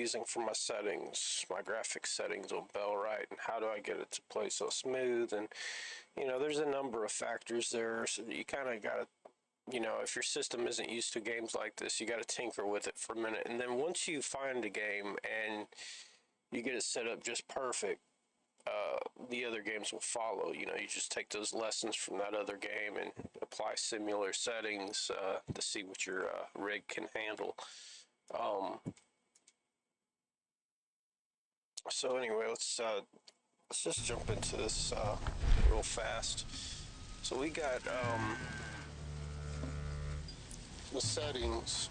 using for my settings, my graphics settings on Bellwright, and how do I get it to play so smooth. And you know, there's a number of factors there, so you kind of got to, you know, if your system isn't used to games like this, you got to tinker with it for a minute. And then once you find a game and you get it set up just perfect, the other games will follow. You know, you just take those lessons from that other game and apply similar settings to see what your rig can handle. So anyway, let's just jump into this real fast. So we got the settings.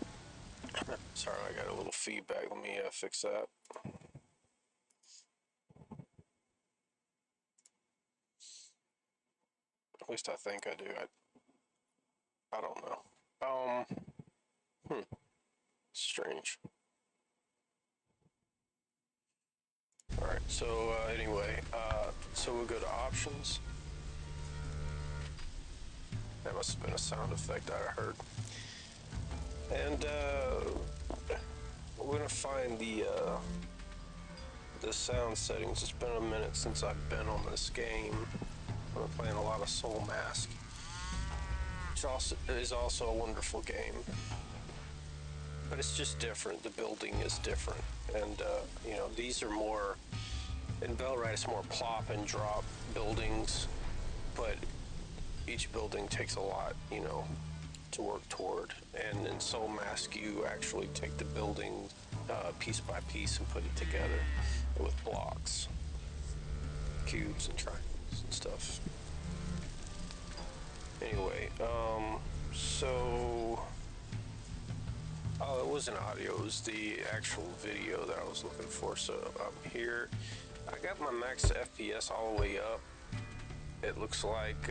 Sorry, I got a little feedback. Let me fix that. At least I think I do. I don't know. Strange. Alright, so anyway, so we'll go to options. That must have been a sound effect I heard. And we're gonna find the sound settings. It's been a minute since I've been on this game. I've been playing a lot of Soul Mask, which is also a wonderful game. But it's just different. The building is different, and you know, these are more. In Bellwright, it's more plop and drop buildings, but each building takes a lot, you know, to work toward. And in Soul Mask, you actually take the building piece by piece and put it together with blocks, cubes, and triangles and stuff. Anyway, so. Oh, it wasn't audio, it was the actual video that I was looking for. So I'm here. I got my max FPS all the way up. It looks like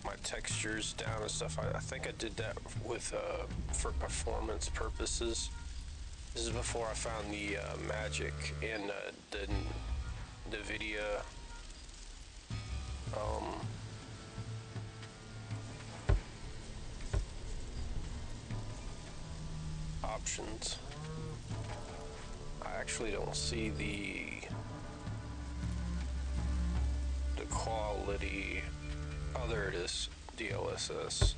my textures down and stuff. I think I did that with for performance purposes. This is before I found the magic in the NVIDIA options. I actually don't see the quality. Oh, there it is, DLSS.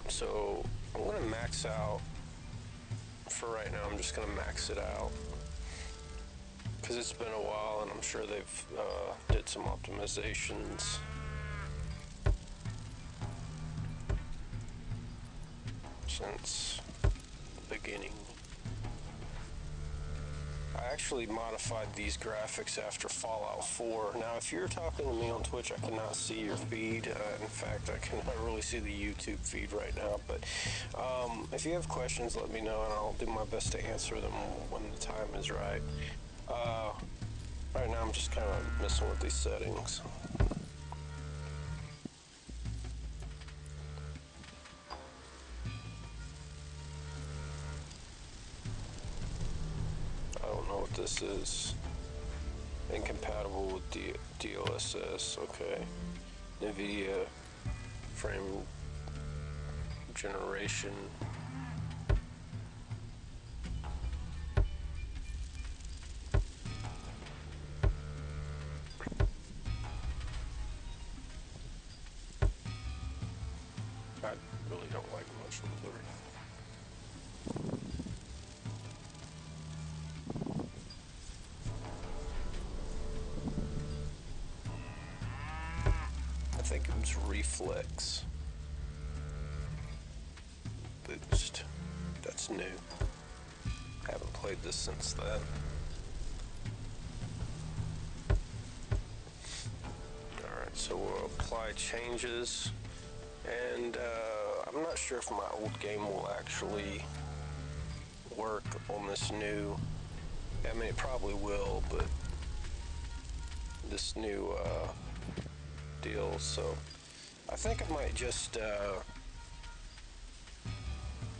So I'm gonna max out for right now. I'm just gonna max it out because it's been a while, and I'm sure they've did some optimizations. Since the beginning. I actually modified these graphics after Fallout 4. Now, if you're talking to me on Twitch, I cannot see your feed. In fact, I cannot really see the YouTube feed right now. But if you have questions, let me know, and I'll do my best to answer them when the time is right. Right now, I'm just kind of messing with these settings. What this is. Incompatible with DLSS. Okay. NVIDIA frame generation. I really don't like much of the I think it was reflex boost. That's new. Haven't played this since then. Alright, so we'll apply changes, and I'm not sure if my old game will actually work on this new. I mean, it probably will, but this new deal, so I think I might just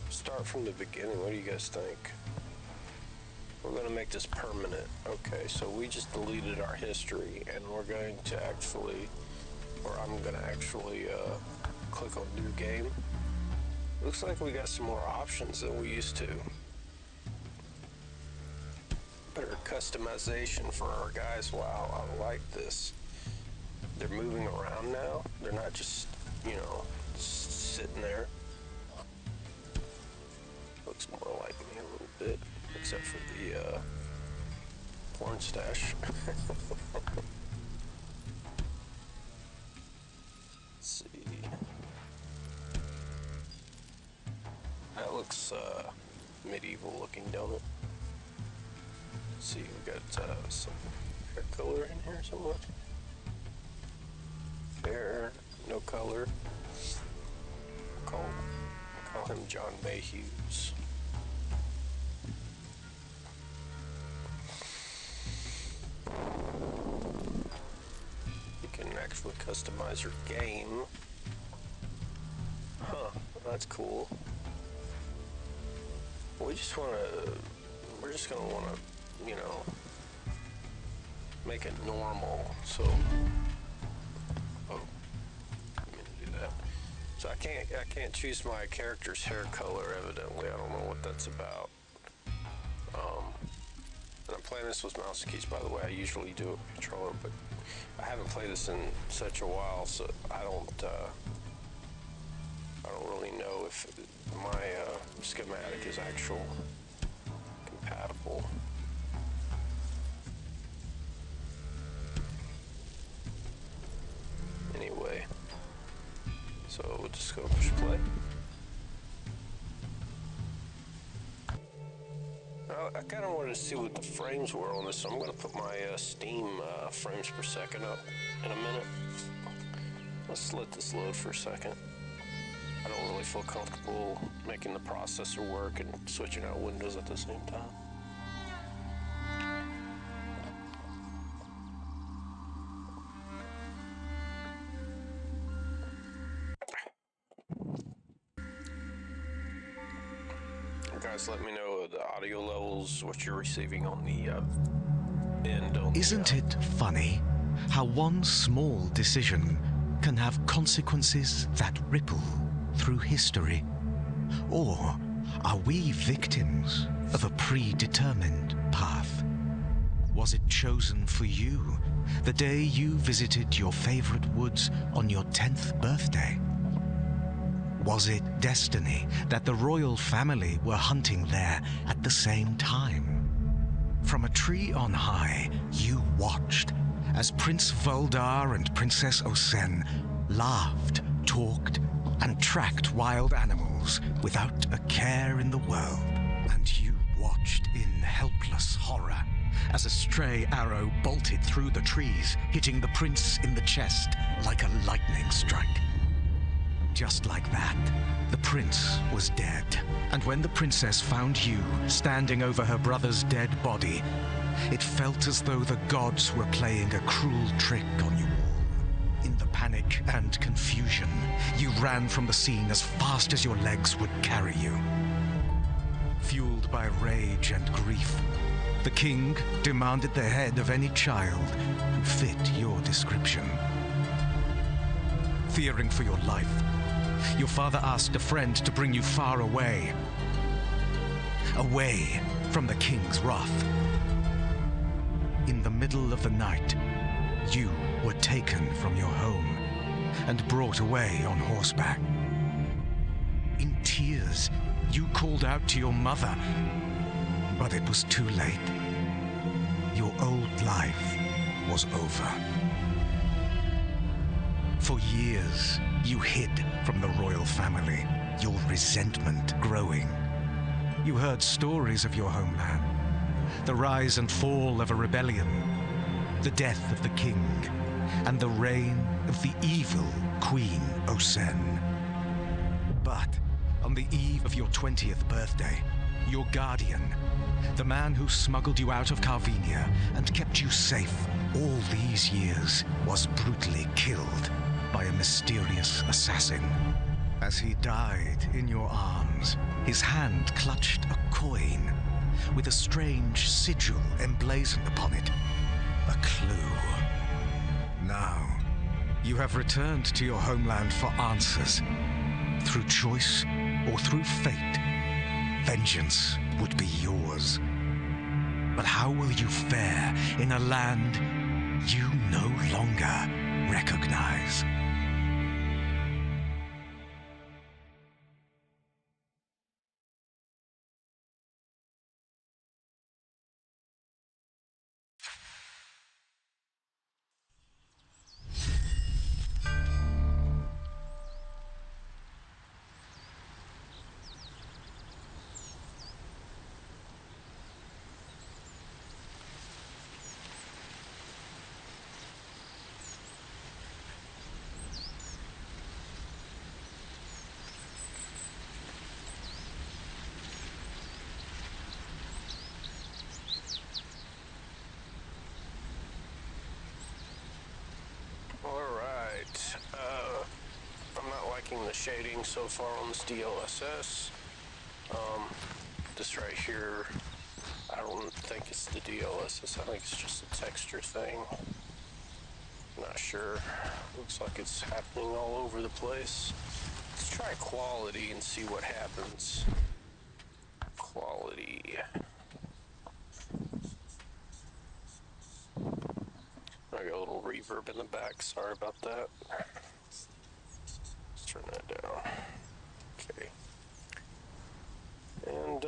start from the beginning. What do you guys think? We're going to make this permanent. Okay, so we just deleted our history, and we're going to actually, or I'm going to actually click on new game, Looks like we got some more options than we used to. Better customization for our guys. Wow, I like this. They're moving around now. They're not just, you know, sitting there. Looks more like me a little bit, except for the porn stash. Let's see. That looks medieval looking, don't it? Let's see, we got some hair color in here somewhere. Fair, no color. Call him John Mayhews. You can actually customize your game. Huh, that's cool. We're just gonna wanna, you know, make it normal, so, oh, I'm gonna do that. So I can't choose my character's hair color, evidently. I don't know what that's about. And I'm playing this with mouse and keys, by the way. I usually do it with controller, but I haven't played this in such a while, so I don't really know if my schematic is actual compatible. Anyway, so we'll just go push play. I kind of wanted to see what the frames were on this, so I'm going to put my Steam frames per second up in a minute. Let's let this load for a second. I don't really feel comfortable making the processor work and switching out windows at the same time. Guys, let me know the audio levels, what you're receiving on the end. Isn't it funny how one small decision can have consequences that ripple through history? Or are we victims of a predetermined path? Was it chosen for you the day you visited your favorite woods on your 10th birthday? Was it destiny that the royal family were hunting there at the same time? From a tree on high, you watched as Prince Voldar and Princess Osen laughed, talked, and tracked wild animals without a care in the world. And you watched in helpless horror as a stray arrow bolted through the trees, hitting the prince in the chest like a lightning strike. Just like that, the prince was dead. And when the princess found you standing over her brother's dead body, it felt as though the gods were playing a cruel trick on you all. In the panic and confusion, you ran from the scene as fast as your legs would carry you. Fueled by rage and grief, the king demanded the head of any child who fit your description. Fearing for your life, your father asked a friend to bring you far away. Away from the king's wrath. In the middle of the night, you were taken from your home and brought away on horseback. In tears, you called out to your mother, but it was too late. Your old life was over. For years, you hid from the royal family, your resentment growing. You heard stories of your homeland, the rise and fall of a rebellion, the death of the king, and the reign of the evil Queen Osen. But on the eve of your 20th birthday, your guardian, the man who smuggled you out of Carvinia and kept you safe all these years, was brutally killed by a mysterious assassin. As he died in your arms, his hand clutched a coin with a strange sigil emblazoned upon it, a clue. Now, you have returned to your homeland for answers, through choice or through fate, vengeance would be yours. But how will you fare in a land you no longer recognize? Alright, I'm not liking the shading so far on this DLSS. This right here, I don't think it's the DLSS, I think it's just a texture thing. Not sure. Looks like it's happening all over the place. Let's try quality and see what happens. Quality. I got a little reverb in the back, sorry about that. Let's turn that down. Okay. And,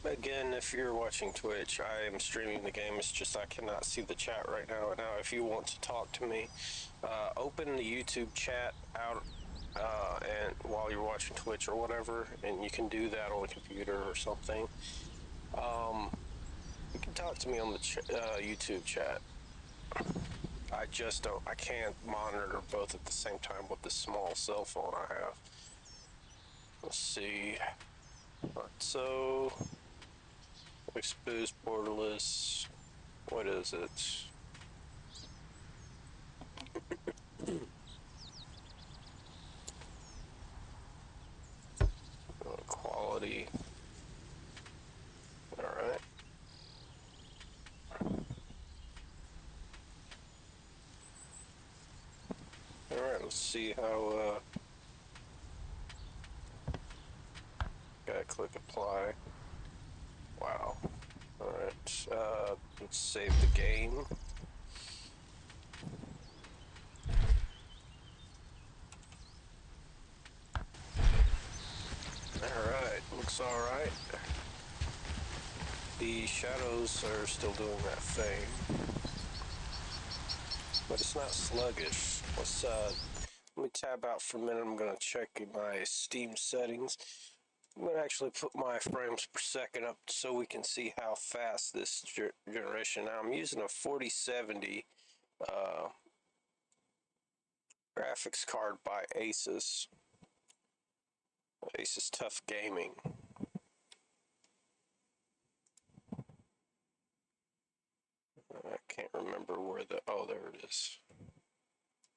again, if you're watching Twitch, I am streaming the game. It's just I cannot see the chat right now. Now, if you want to talk to me, open the YouTube chat out and while you're watching Twitch or whatever, and you can do that on the computer or something. You can talk to me on the YouTube chat. I just don't. I can't monitor both at the same time with this small cell phone I have. Let's see. Alright, so expose borderless. What is it? Quality. Alright. Alright, let's see how, gotta click apply. Wow. Alright, let's save the game. Alright, looks alright. The shadows are still doing that thing. But it's not sluggish. Let me tab out for a minute. I'm gonna check my Steam settings. I'm gonna actually put my frames per second up so we can see how fast this generation. Now I'm using a 4070 graphics card by Asus. Asus Tough Gaming. I can't remember where oh, there it is.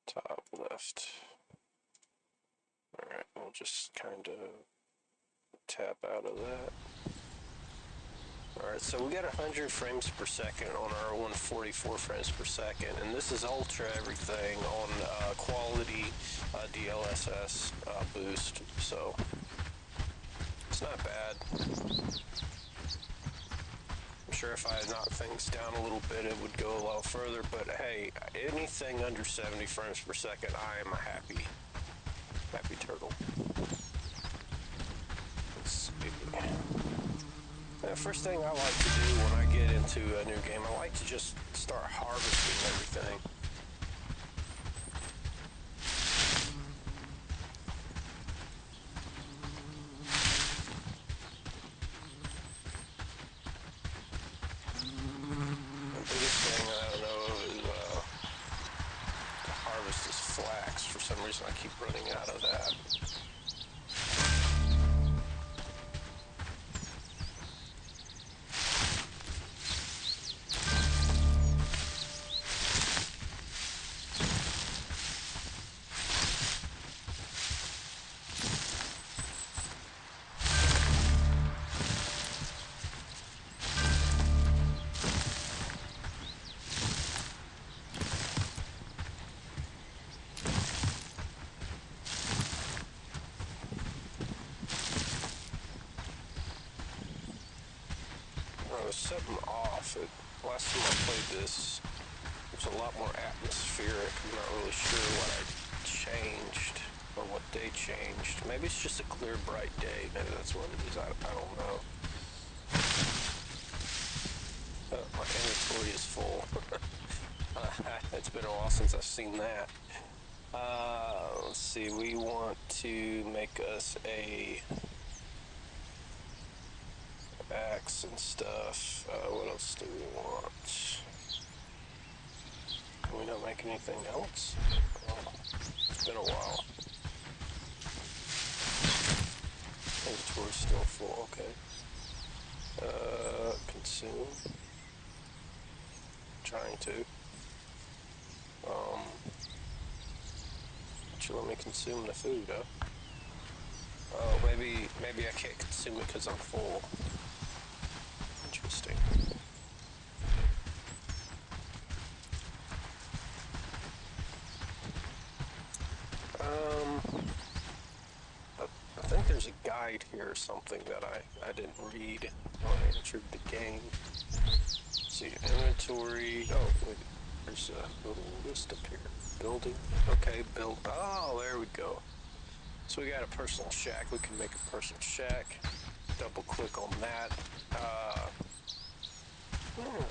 Top left. Alright, we'll just kind of tap out of that. Alright, so we got 100 frames per second on our 144 frames per second, and this is ultra everything on quality DLSS boost, so it's not bad. I'm sure if I had knocked things down a little bit, it would go a lot further, but hey, anything under 70 frames per second, I am a happy turtle. Let's see. The first thing I like to do when I get into a new game, I like to just start harvesting everything. The biggest thing I don't know is to harvest is flax. For some reason I keep running out of that. was something off. Last time I played this, it was a lot more atmospheric. I'm not really sure what I changed or what they changed. Maybe it's just a clear, bright day. Maybe that's what it is. I don't know. My inventory is full. It's been a while since I've seen that. Let's see. We want to make us a axe and stuff. What else do we want? Can we not make anything else? Oh, it's been a while. Inventory's still full. Okay. Consume. Trying to. You let me consume the food, huh? Oh, maybe I can't consume it because I'm full. Interesting. I think there's a guide here or something that I didn't read when I entered the game. Let's see, inventory. Oh, wait, there's a little list up here. Building. Okay, build. Oh, there we go. So we got a personal shack. We can make a personal shack. Double click on that.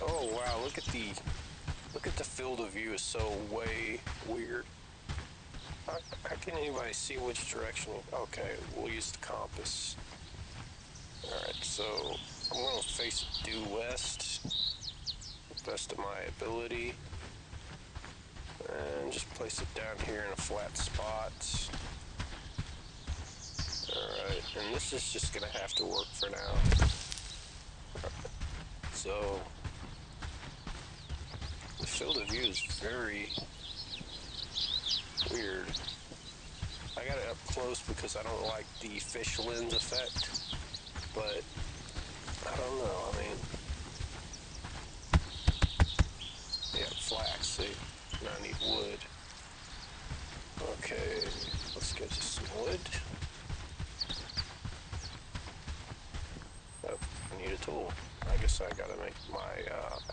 Oh wow! Look at the field of view is so way weird. How can anybody see which direction? Okay, we'll use the compass. All right, so I'm gonna face it due west, best of my ability, and just place it down here in a flat spot. Alright, and this is just gonna have to work for now. So, the field of view is very weird. I got it up close because I don't like the fish lens effect, but I don't know, I mean, yeah, flax, see, now I need wood. Okay, let's get you some wood. Oh, I need a tool. I guess I gotta make my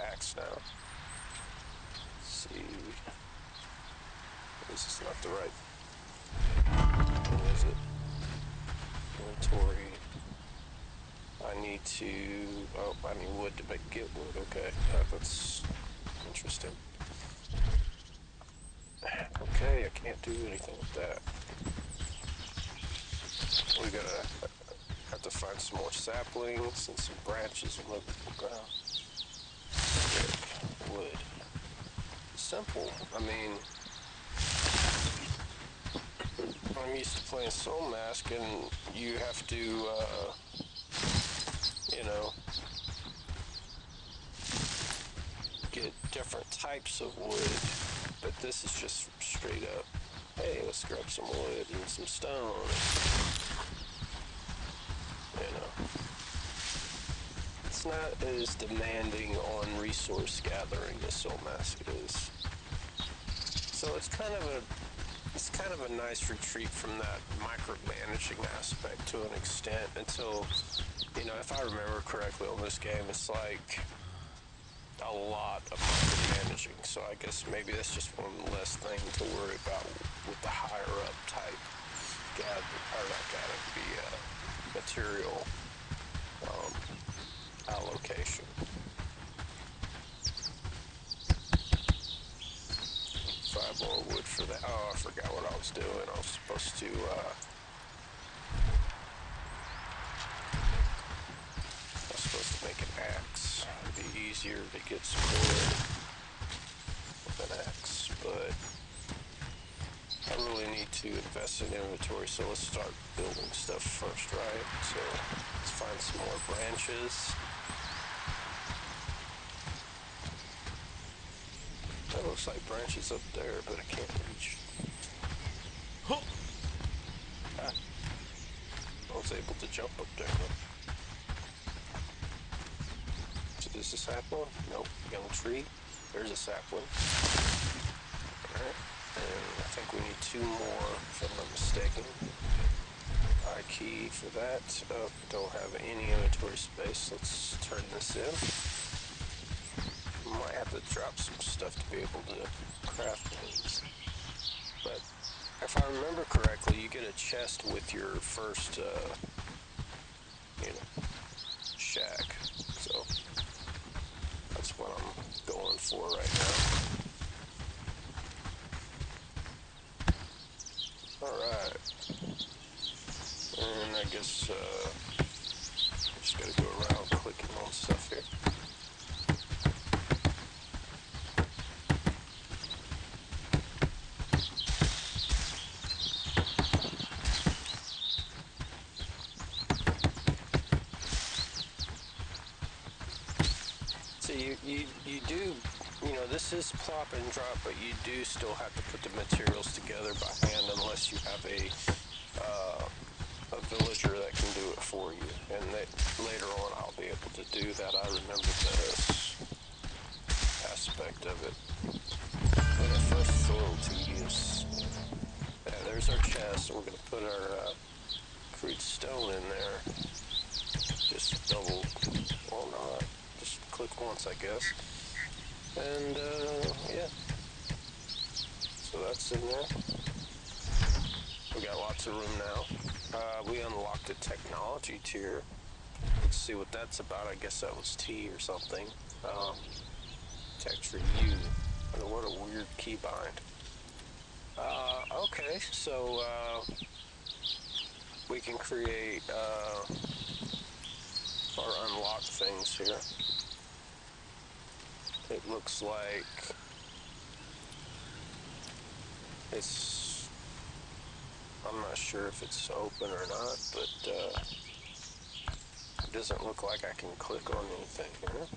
axe now. Let's see. This is not the right. What is it? Inventory. I need to. Oh, I need wood to get wood. Okay, that's interesting. Okay, I can't do anything with that. We gotta have to find some more saplings and some branches on the ground. Stick, wood. Simple. I mean, I'm used to playing Soul Mask, and you have to, you know, get different types of wood, but this is just straight up, hey, let's grab some wood and some stone, you know. It's not as demanding on resource gathering as Soul Mask is. So it's kind of a nice retreat from that micromanaging aspect to an extent until, you know, if I remember correctly on this game, it's like a lot of micromanaging. So I guess maybe that's just one less thing to worry about with the higher up type material allocation. 5 more wood for that. Oh, I forgot what I was doing. I was supposed to, make an axe. It'd be easier to get some wood with an axe, but I really need to invest in inventory, so let's start building stuff first, right? So let's find some more branches. That looks like branches up there, but I can't reach. Ah, I was able to jump up there. So is this sapling? Nope. Young tree. There's a sapling. Alright. And I think we need 2 more, if I'm not mistaken. I key for that. Oh, don't have any inventory space. Let's turn this in. Might have to drop some stuff to be able to craft things. But if I remember correctly, you get a chest with your first, shack. So that's what I'm going for right now. Alright. And I guess, just gotta go around clicking on stuff here. So you do, this is plop and drop, but you do still have to put the materials together by hand unless you have a villager that can do it for you. And later on I'll be able to do that. I remember this aspect of it. But at first it's a little tedious. Yeah, there's our chest. We're going to put our crude stone in there. Just double, well not, just click once I guess. And yeah. So that's in there. We got lots of room now. We unlocked a technology tier. Let's see what that's about. I guess that was T or something. Texture U. What a weird keybind. Okay, so we can create or unlock things here. It looks like it's, I'm not sure if it's open or not, but it doesn't look like I can click on anything here.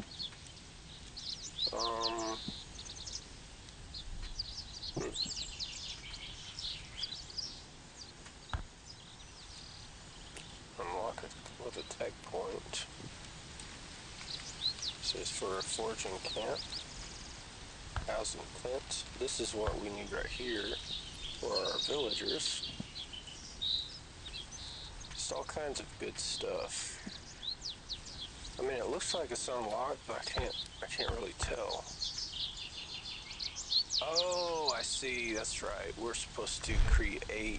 Unlock it with a tech point. This is for a forging camp. Housing flint. This is what we need right here for our villagers. Just all kinds of good stuff. I mean, it looks like it's unlocked, but I can't really tell. Oh, I see. That's right. We're supposed to create a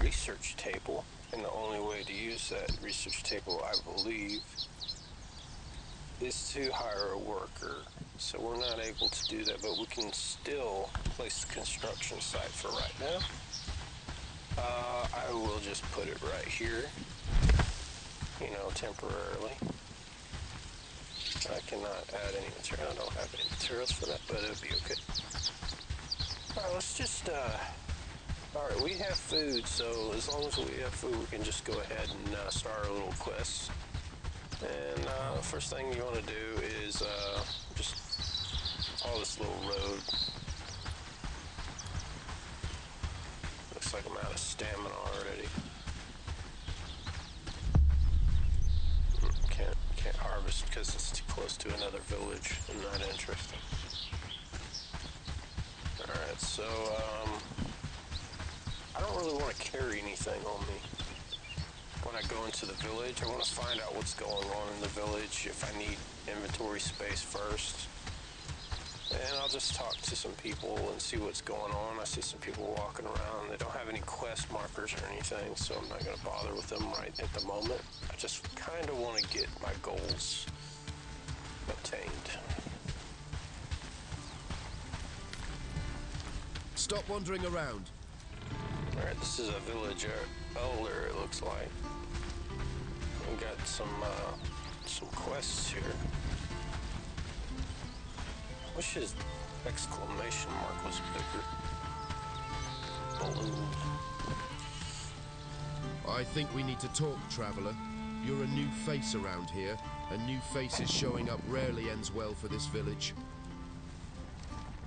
research table, and the only way to use that research table, I believe, is to hire a worker. So we're not able to do that, but we can still place the construction site for right now. I will just put it right here, temporarily. I cannot add any material. I don't have any materials for that, but it'll be okay. Alright, let's just, alright, we have food, so as long as we have food, we can just go ahead and start our little quests. And first thing you want to do is just follow this little road. Looks like I'm out of stamina already. Can't harvest because it's too close to another village. I'm not interested. Alright, so I don't really want to carry anything on me. When I go into the village, I want to find out what's going on in the village, if I need inventory space first. And I'll just talk to some people and see what's going on. I see some people walking around. They don't have any quest markers or anything, so I'm not going to bother with them right at the moment. I just kind of want to get my goals obtained. Stop wandering around. Alright, this is a village elder, it looks like. We got some quests here. Wish his exclamation mark was bigger. Balloon. I think we need to talk, traveler. You're a new face around here, and new faces showing up rarely ends well for this village.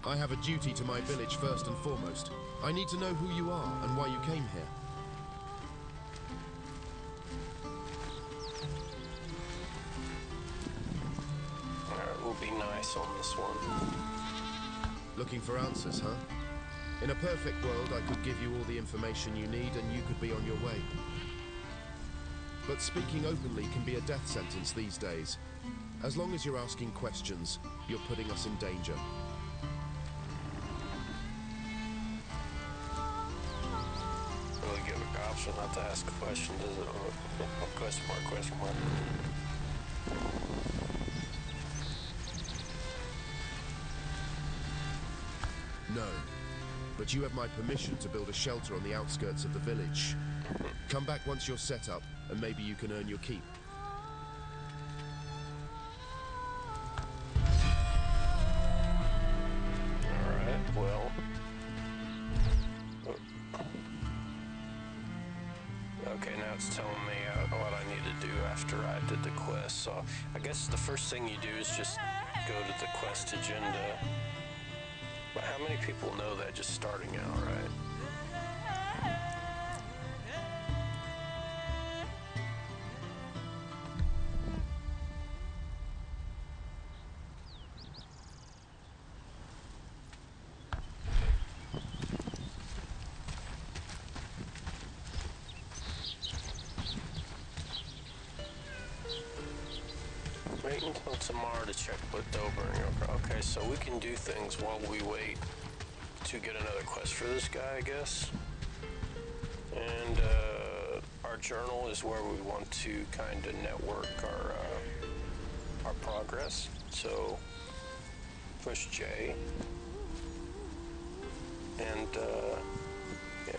I have a duty to my village first and foremost. I need to know who you are and why you came here. Alright, we'll be nice on this one. Looking for answers, huh? In a perfect world, I could give you all the information you need and you could be on your way. But speaking openly can be a death sentence these days. As long as you're asking questions, you're putting us in danger. Really give an option not to ask a question, does it? Question mark, question mark. No, but you have my permission to build a shelter on the outskirts of the village. Come back once you're set up, and maybe you can earn your keep. Alright, well. Okay, now it's telling me what I need to do after I did the quest. So I guess the first thing you do is just go to the quest agenda. But how many people know that just starting out, right? Wait until tomorrow to check with Dover. Okay, so we can do things while we wait to get another quest for this guy, I guess. And our journal is where we want to kind of network our progress. So push J, and yeah.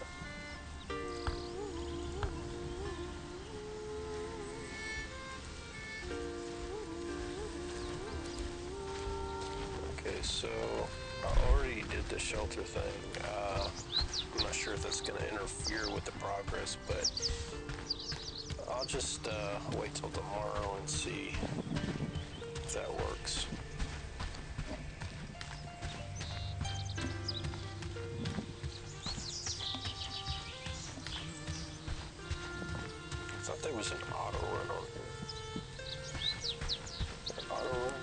Okay, so I already did the shelter thing. I'm not sure if that's going to interfere with the progress, but I'll just wait till tomorrow and see if that works. I thought there was an auto run on here. An auto run?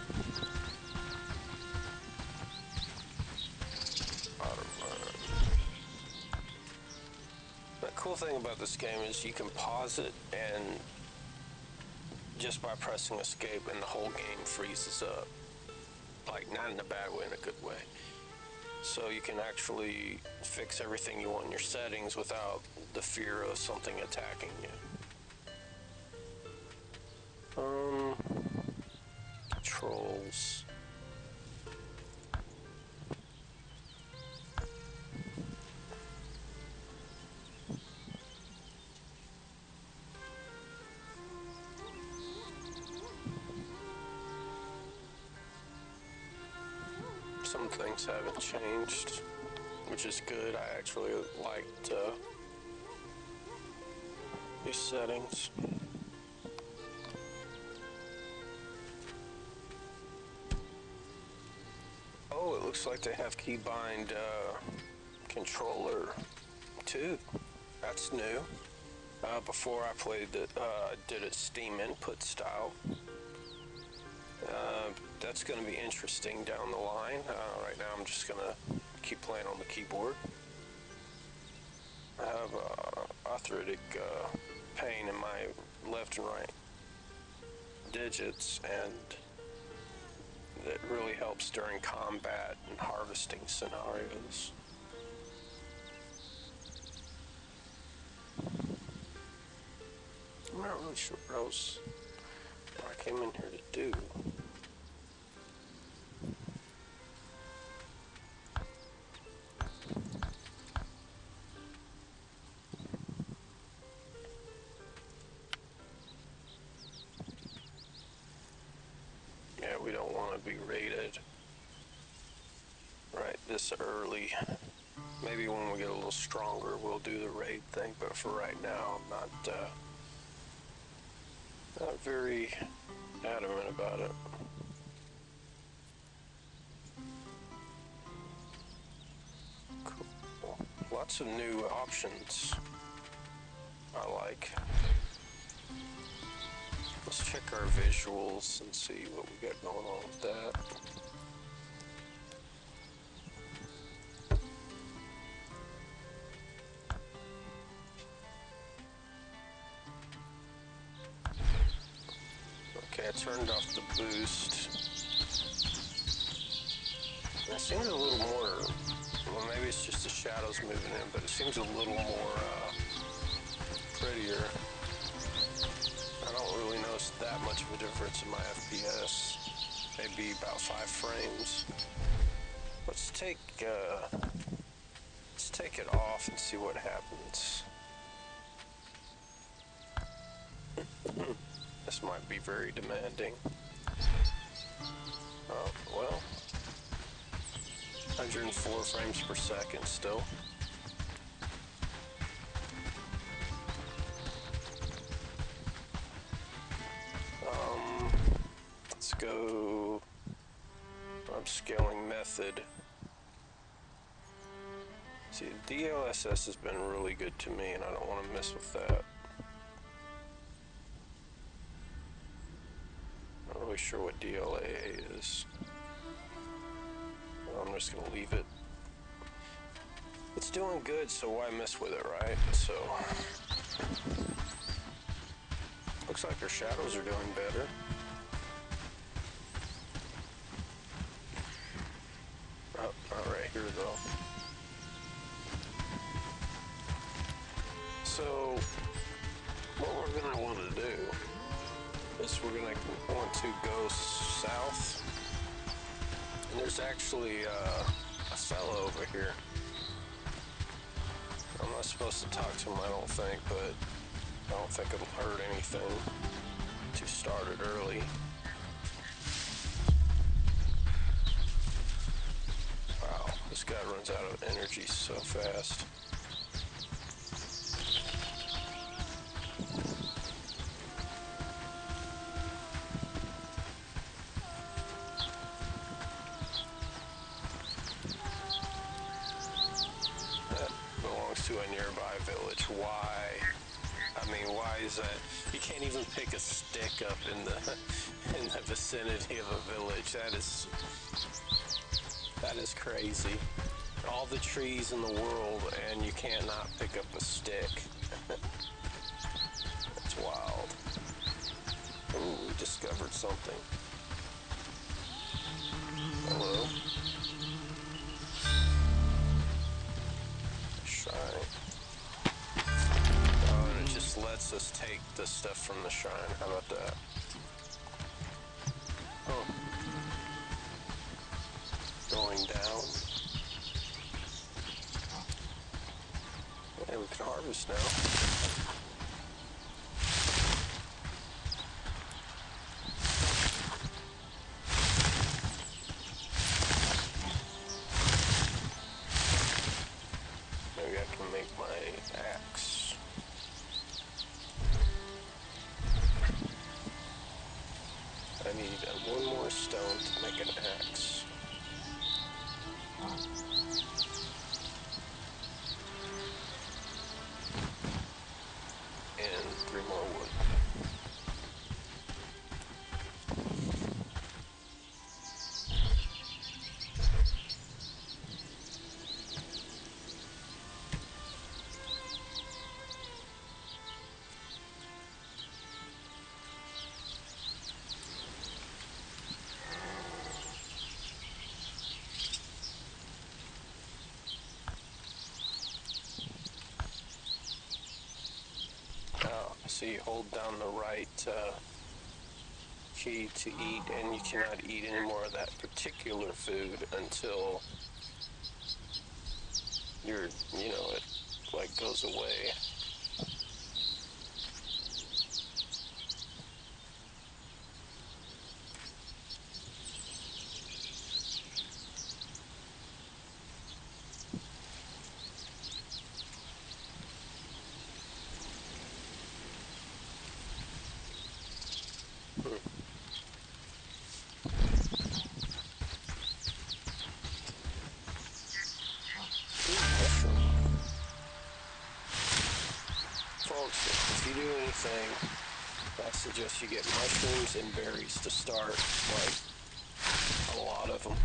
The cool thing about this game is you can pause it and just by pressing escape and the whole game freezes up. Like, not in a bad way, in a good way. So you can actually fix everything you want in your settings without the fear of something attacking you. Controls. Some things haven't changed, which is good. I actually liked these settings. Oh, it looks like they have keybind controller too. That's new. Before I played it, did it Steam input style. That's going to be interesting down the line. Right now I'm just going to keep playing on the keyboard. I have arthritic pain in my left and right digits, and it really helps during combat and harvesting scenarios. I'm not really sure what I came in here to do. Yeah, we don't want to be raided right this early. Maybe when we get a little stronger, we'll do the raid thing, but for right now, I'm not very adamant about it. Cool. Lots of new options I like. Let's check our visuals and see what we got going on with that. turned off the boost. It seems a little more, well, maybe it's just the shadows moving in, but it seems a little more prettier. I don't really notice that much of a difference in my FPS. Maybe about 5 frames. Let's take it off and see what happens. This might be very demanding. Oh, well. 104 frames per second still. Let's go upscaling method. See, DLSS has been really good to me and I don't want to mess with that. Not really sure what DLAA is. I'm just gonna leave it. It's doing good, so why mess with it, right? So looks like our shadows are doing better. Oh, not right here though. So what we're gonna want to do is we're gonna want to go south. And there's actually a fellow over here. I'm not supposed to talk to him, I don't think, but I don't think it'll hurt anything to start it early. Wow, this guy runs out of energy so fast. To a nearby village. Why? I mean, why is that? You can't even pick a stick up in the vicinity of a village. That is crazy. All the trees in the world and you can't not pick up a stick. That's wild. Ooh, we discovered something. Hello? Oh, and it just lets us take the stuff from the shrine. How about that? Oh. Going down. Hey, we can harvest now. One more stone to make an axe. And 3 more wood. So you hold down the right key to eat, and you cannot eat any more of that particular food until it like goes away. Folks, if you do anything, I suggest you get mushrooms and berries to start, like a lot of them.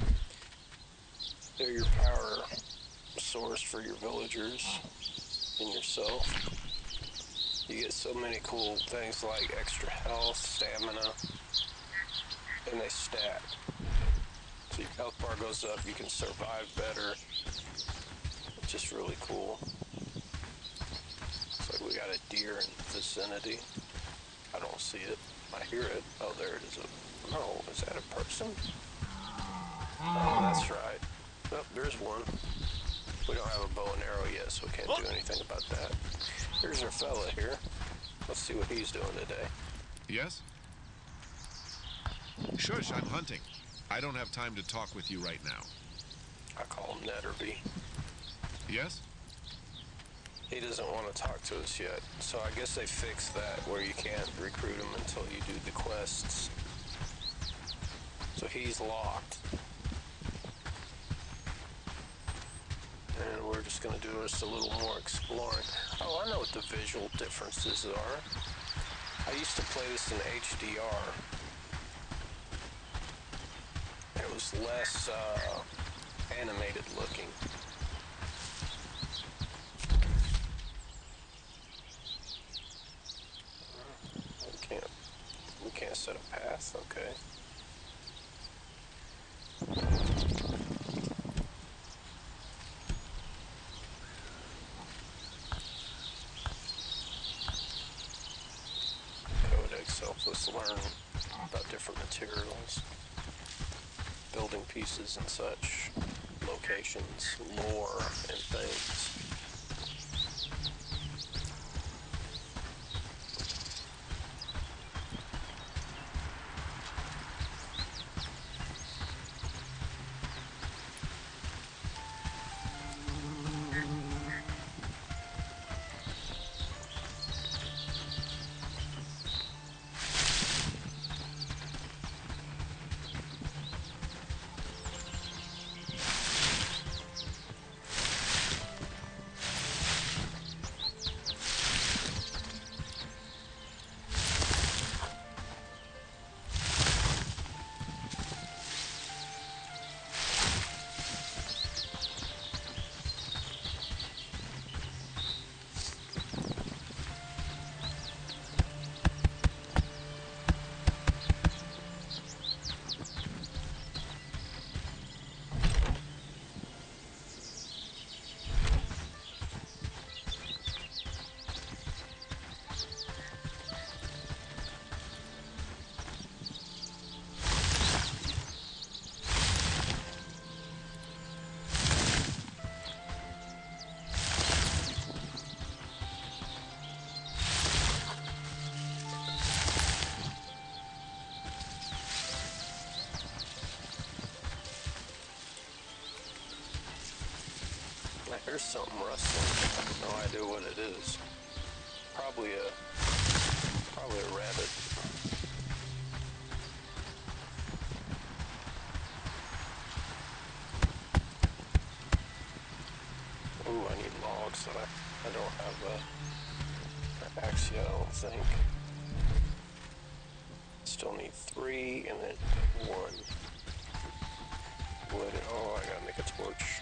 They're your power source for your villagers and yourself. You get so many cool things like extra health, stamina, and they stack. So your health bar goes up, you can survive better. It's just really cool. Looks like we got a deer in the vicinity. I don't see it. I hear it. Oh, there it is. Oh, is that a person? Oh, that's right. Oh, there's one. We don't have a bow and arrow yet, so we can't do anything about that. Here's our fella here. Let's see what he's doing today. Yes? Shush, I'm hunting. I don't have time to talk with you right now. I call him Netterby. Yes? He doesn't want to talk to us yet, so I guess they fixed that where you can't recruit him until you do the quests. So he's locked. And we're just going to do just a little more exploring. Oh, I know what the visual differences are. I used to play this in HDR. It was less animated looking. We can't set a path, okay. Codex helps us learn about different materials, building pieces and such, locations, lore, and things. There's something rustling. I have no idea what it is. Probably a rabbit. Ooh, I need logs that I don't have an axe yet, I don't think. Still need 3 and then 1. Wood. Oh, I gotta make a torch.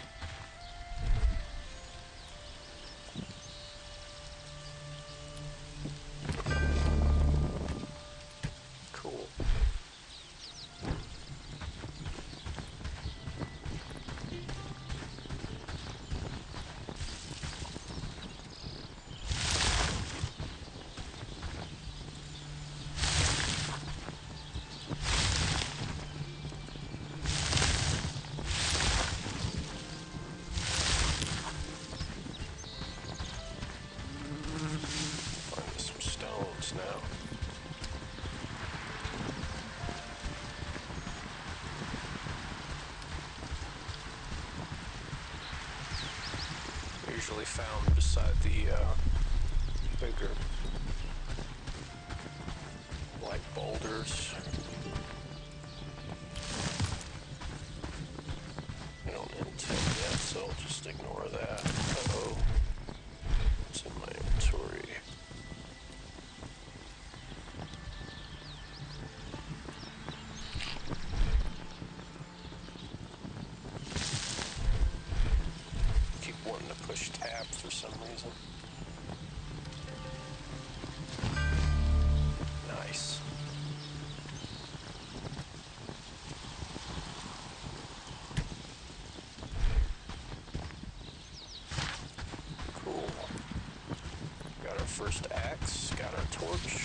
Cool. Find some stones now. Usually found beside the bigger, like boulders. I don't intend that, so I'll just ignore that. Uh-oh. What's in my inventory? Keep wanting to push tab for some reason. Nice. first axe, got our torch.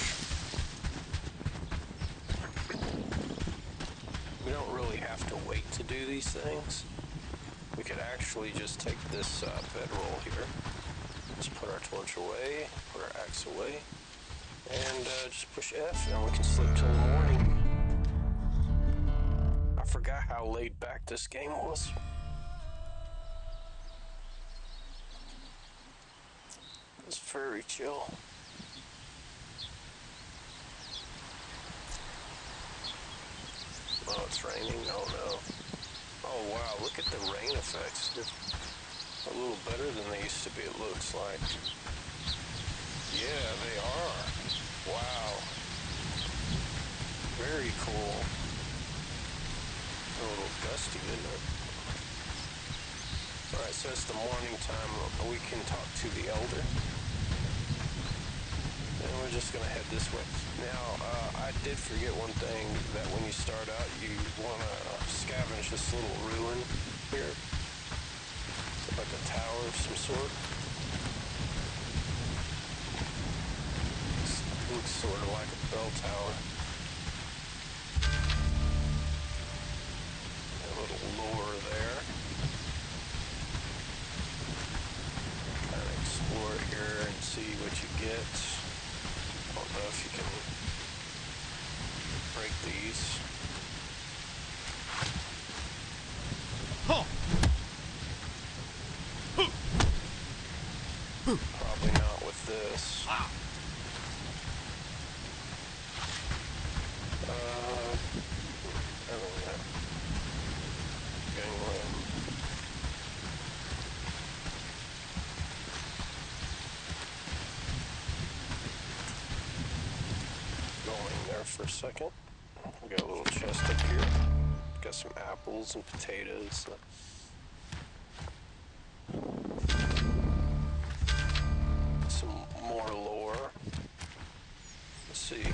We don't really have to wait to do these things. We could actually just take this bedroll here. Just put our torch away, put our axe away, and just push F, and we can sleep till the morning. I forgot how laid back this game was. It's very chill. Oh, it's raining? Oh no. Oh wow, look at the rain effects. They're a little better than they used to be, it looks like. Yeah, they are. Wow. Very cool. A little gusty, isn't it? Alright, so it's the morning time. We can talk to the elder. And we're just going to head this way. Now, I did forget one thing, that when you start out, you want to scavenge this little ruin here. It's like a tower of some sort. It looks sort of like a bell tower. A little lore there. Kind of explore here and see what you get. I don't know if you can break these. Probably not with this. I don't know. Gangland. Going there for a second. We got a little chest up here. Got some apples and potatoes. Some more lore. Let's see.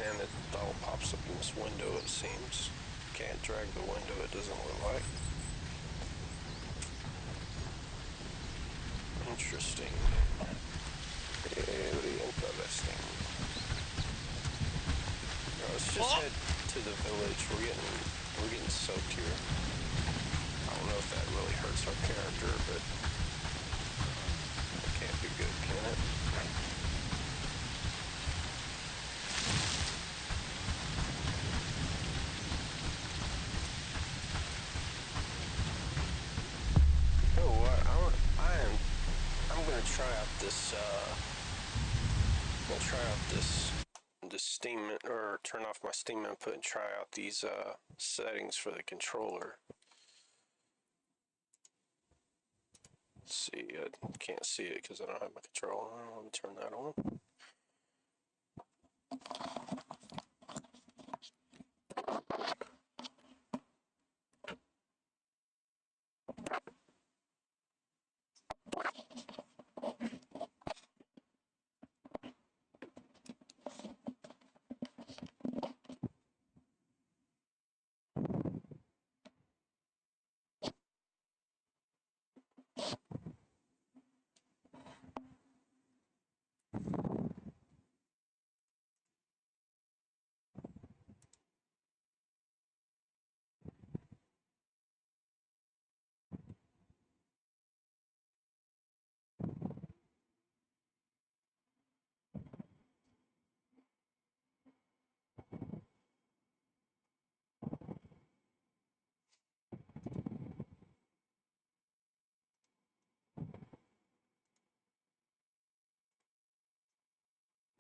And it all pops up in this window, it seems. Can't drag the window, it doesn't look like. Interesting. Very interesting. Now let's just head to the village. We're getting soaked here. I don't know if that really hurts our character, but it can't be good, can it? You know what? I'm gonna try out this. I'm gonna try out this Steam, or turn off my Steam input and try out these settings for the controller. Let's see, I can't see it because I don't have my controller on. Let me turn that on.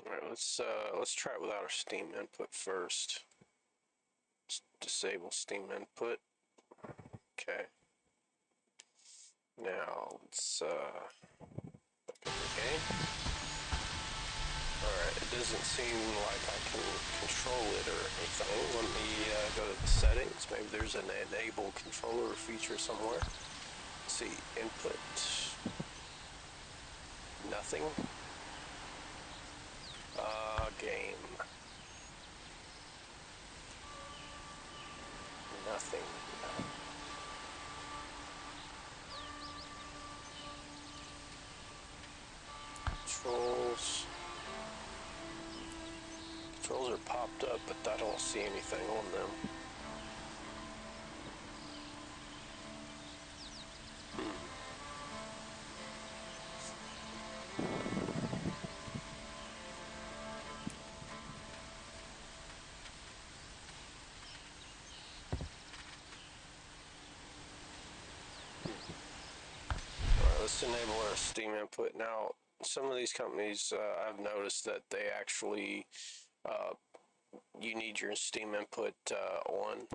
Alright, let's try it without our Steam input first. Let's disable Steam input. Okay. Now let's open the game. Alright, it doesn't seem like I can control it or anything. Let me go to the settings. Maybe there's an enable controller feature somewhere. Let's see, input. Nothing. Game. Nothing. controls are popped up, but I don't see anything on them. Alright, let's enable our Steam input. Now, some of these companies, I've noticed that they actually, you need your Steam input on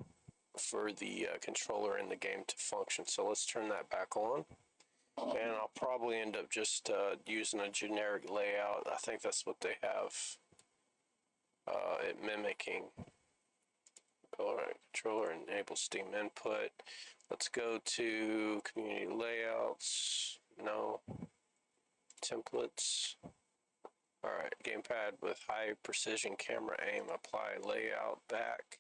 for the controller in the game to function. So let's turn that back on. And I'll probably end up just using a generic layout. I think that's what they have it mimicking. Bellwright controller, enable Steam input. Let's go to community layouts. No. Templates. Alright, gamepad with high precision camera aim. Apply layout back.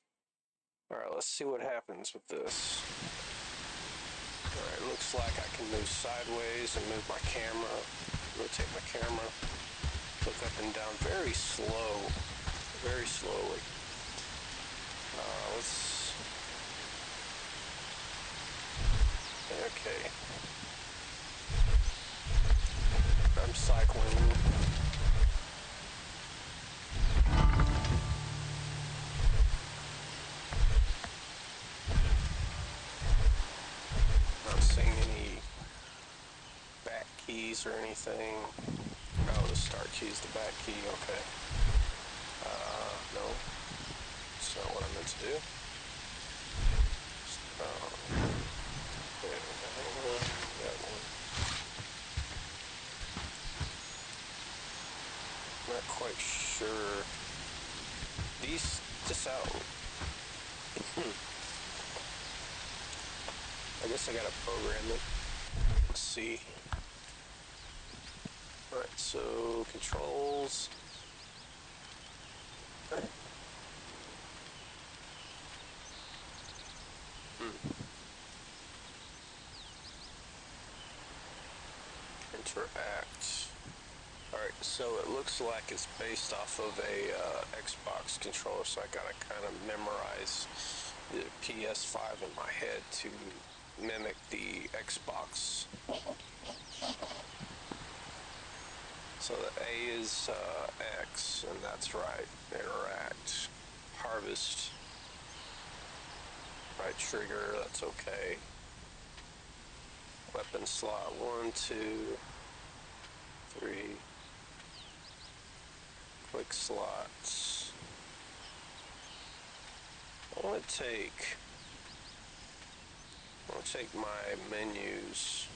Alright, let's see what happens with this. Alright, looks like I can move sideways and move my camera. Rotate my camera. Look up and down very slow. Very slowly. Okay. I'm cycling. Not seeing any back keys or anything. Oh, the start key is the back key, okay. No. That's not what I meant to do. That one. Not quite sure. This out. I guess I gotta program it. Let's see. Alright, so controls. Interact. Alright, so it looks like it's based off of a Xbox controller, so I gotta kind of memorize the PS5 in my head to mimic the Xbox. So the A is X, and that's right. Interact. Harvest. Right trigger, that's okay. Weapon slot 1, 2, 3. Quick slots. I want to take my menus,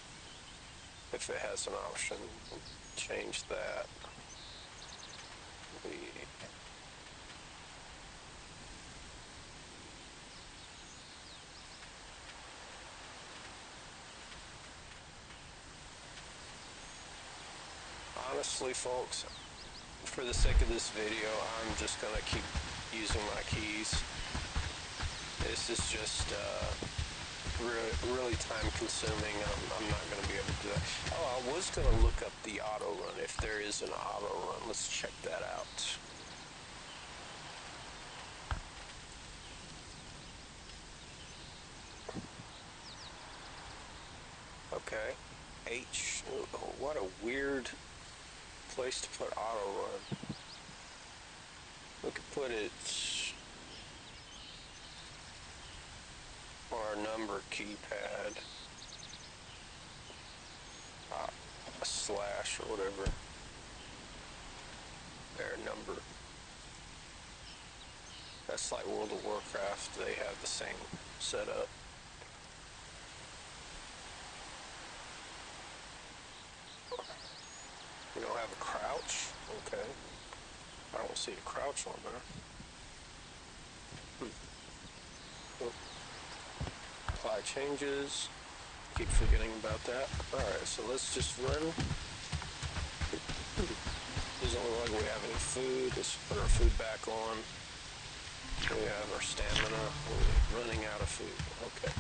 if it has an option, change that. Honestly, folks, for the sake of this video, I'm just gonna keep using my keys. This is just really time consuming. I'm not gonna be able to do that. Oh, I was gonna look up the auto run, if there is an auto run. Let's check that out. Okay. H. Oh, what a weird place to put auto run. We could put it on our number keypad. A slash or whatever. Their number. That's like World of Warcraft. They have the same setup. We don't have a crouch? Okay. I don't see a crouch on there. Apply changes. Keep forgetting about that. Alright, so let's just run. Doesn't look like we have any food. Let's put our food back on. We have our stamina. We're running out of food. Okay.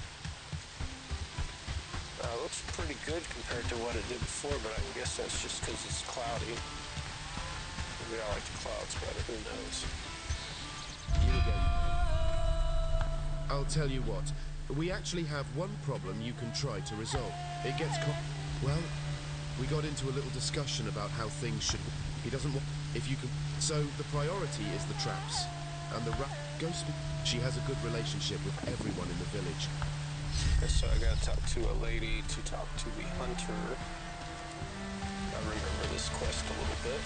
Looks pretty good compared to what it did before, but I guess that's just because it's cloudy. Maybe I like the clouds better. Who knows? I'll tell you what. We actually have one problem you can try to resolve. It gets well, we got into a little discussion about how things should... He doesn't want... If you can... So, the priority is the traps. And the go speak... She has a good relationship with everyone in the village. So I gotta talk to a lady to talk to the hunter. I remember this quest a little bit.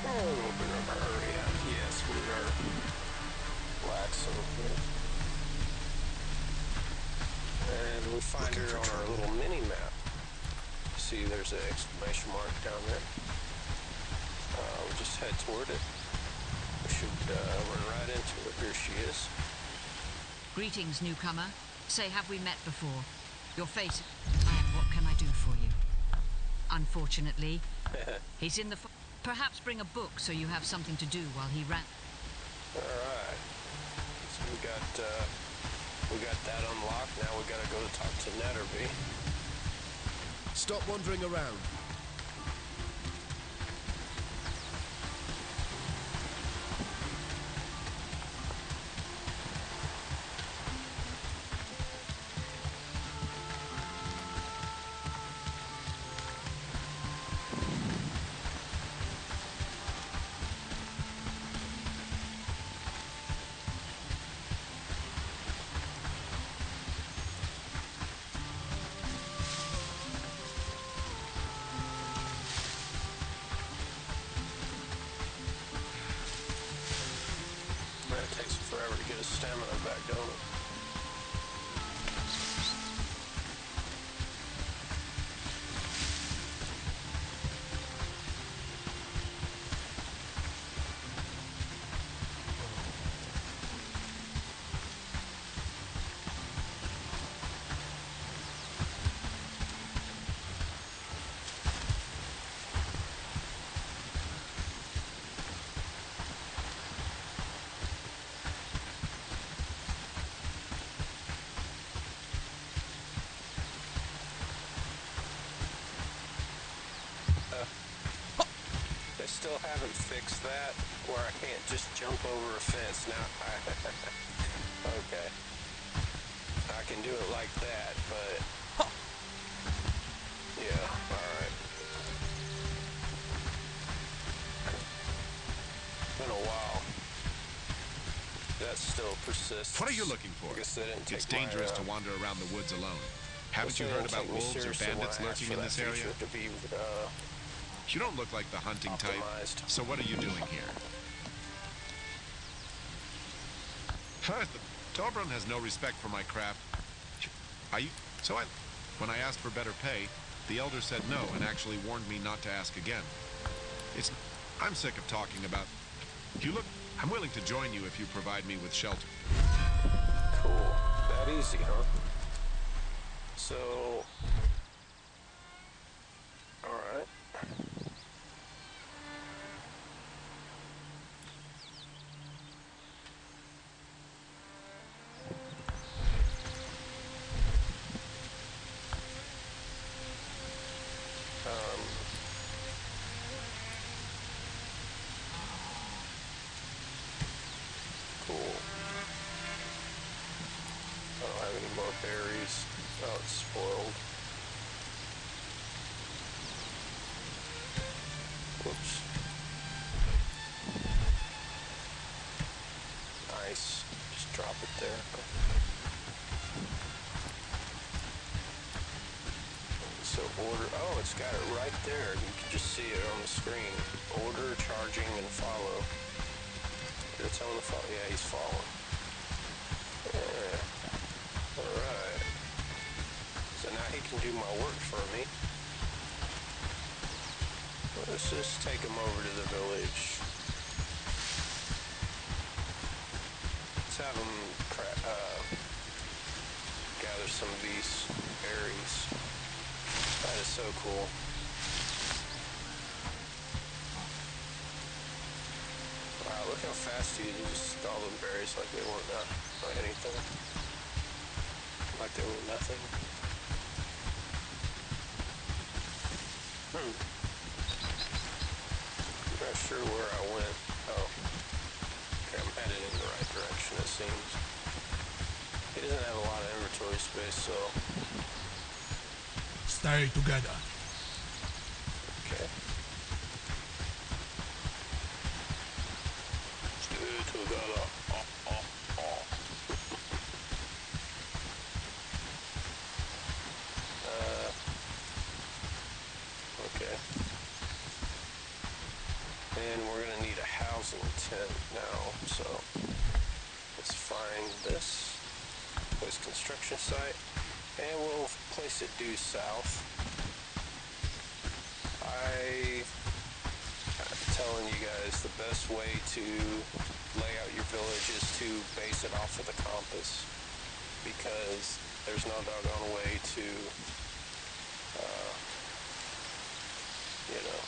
A little bit of a hurry up. Yes, we are laxing here. And we find her on our little mini map. See, there's an exclamation mark down there. We'll just head toward it. We should run right into it. Here she is. Greetings, newcomer. Say, have we met before? Your face... what can I do for you? Unfortunately, he's in the... Perhaps bring a book so you have something to do while he ran... Alright. So we got that unlocked. Now we gotta go to talk to Netterby. Stop wandering around. It takes forever to get his stamina back, don't it? They still haven't fixed that, where I can't just jump over a fence now. Okay. I can do it like that, but... Yeah, alright. Been a while. That still persists. What are you looking for? I guess they didn't take It's dangerous my, to wander around the woods alone. Haven't you heard about wolves or bandits lurking in this area? To be, You don't look like the hunting type, so what are you doing here? First, Torbjorn has no respect for my craft. When I asked for better pay, the elder said no and actually warned me not to ask again. I'm sick of talking about... I'm willing to join you if you provide me with shelter. Cool. That easy, huh? So... Alright. Cool. I don't have any more berries. Oh, it's spoiled. Whoops. Nice. Just drop it there. So order, oh, it's got it right there. You can just see it on the screen. Order, charging, and follow. Did it tell him to follow? Yeah, he's following. Yeah. Alright. So now he can do my work for me. Let's just take him over to the village. Let's have him gather some of these berries. That is so cool. Wow, look how fast he uses all the berries like they weren't anything. Like they were nothing. I'm not sure where I went. Oh. Okay, I'm headed in location, it seems. He doesn't have a lot of inventory space, so... Stay together. Okay. Stay together. Okay. And we're gonna need a housing tent now, so let's find this. Place construction site, and we'll place it due south. I'm telling you guys, the best way to lay out your village is to base it off of the compass, because there's no doggone way to, you know,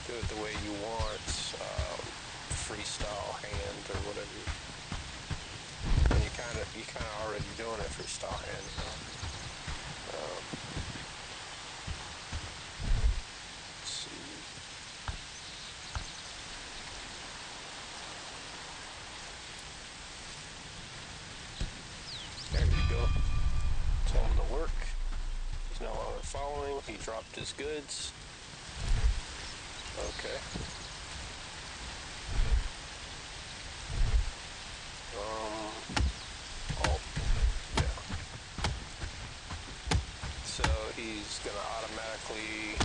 do it the way you want, freestyle hand or whatever. And you kind of already doing it freestyle hand, you know. Let's see. There you go. Tell him to work. He's no longer following. He dropped his goods. Okay. Oh, yeah. So he's gonna automatically,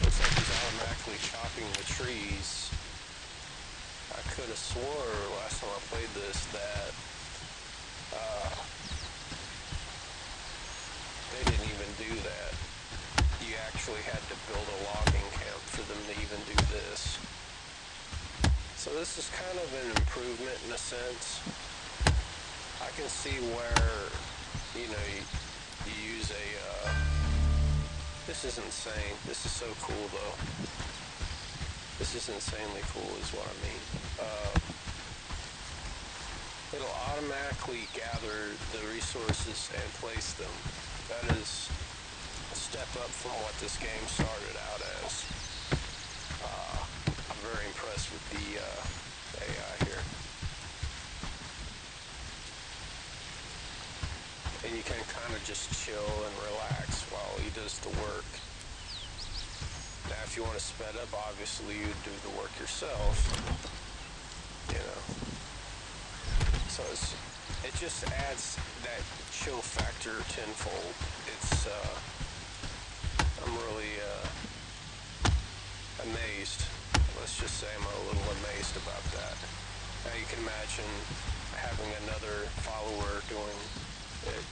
looks like he's automatically chopping the trees. I could have swore last time I played this that they didn't even do that. You actually had to build a logging camp for them to even do this. So this is kind of an improvement in a sense. I can see where, you know, you use a, this is insane. This is so cool though. This is insanely cool is what I mean. It'll automatically gather the resources and place them. That is a step up from what this game started out as. I'm very impressed with the AI here. And you can kind of just chill and relax while he does the work. Now if you want to sped up, obviously you do the work yourself, you know. So it just adds that chill factor tenfold. It's, I'm really amazed. Let's just say I'm a little amazed about that. Now you can imagine having another follower doing it